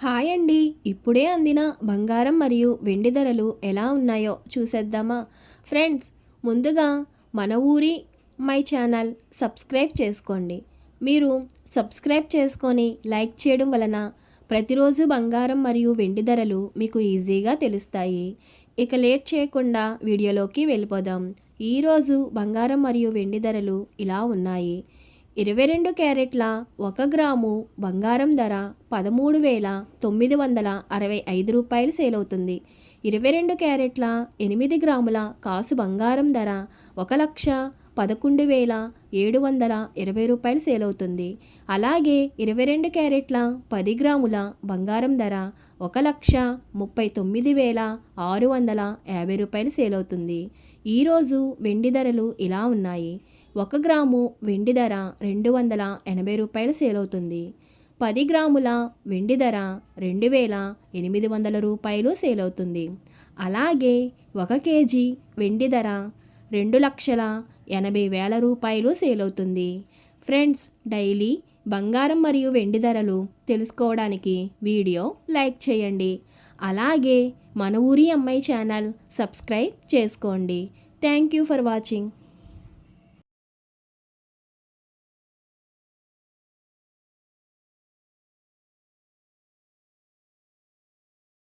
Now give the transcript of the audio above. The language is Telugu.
హాయ్ అండి. ఇప్పుడే అందిన బంగారం మరియు వెండి ధరలు ఎలా ఉన్నాయో చూసేద్దామా? ఫ్రెండ్స్, ముందుగా మన ఊరి మై ఛానల్ సబ్స్క్రైబ్ చేసుకోండి. మీరు సబ్స్క్రైబ్ చేసుకొని లైక్ చేయడం వలన ప్రతిరోజు బంగారం మరియు వెండి ధరలు మీకు ఈజీగా తెలుస్తాయి. ఇక లేట్ చేయకుండా వీడియోలోకి వెళ్ళిపోదాం. ఈరోజు బంగారం మరియు వెండి ధరలు ఇలా ఉన్నాయి. 22 క్యారెట్ల 1 గ్రాము బంగారం ధర 13,965 రూపాయలు సేల్ అవుతుంది. 22 క్యారెట్ల 8 గ్రాముల కాసు బంగారం ధర 1,11,720 రూపాయలు సేల్ అవుతుంది. అలాగే 22 క్యారెట్ల 10 గ్రాముల బంగారం ధర 1,39,650 రూపాయలు సేల్ అవుతుంది. ఈరోజు వెండి ధరలు ఇలా ఉన్నాయి. 1 గ్రాము వెండి ధర 280 రూపాయలు సేల్ అవుతుంది. 10 గ్రాముల వెండి ధర 2,800 రూపాయలు సేల్ అవుతుంది. అలాగే 1 కేజీ వెండి ధర 2,80,000 రూపాయలు సేల్ అవుతుంది. ఫ్రెండ్స్, డైలీ బంగారం మరియు వెండి ధరలు తెలుసుకోవడానికి వీడియో లైక్ చేయండి. అలాగే మన ఊరి అమ్మాయి ఛానల్ సబ్స్క్రైబ్ చేసుకోండి. Thank you for watching.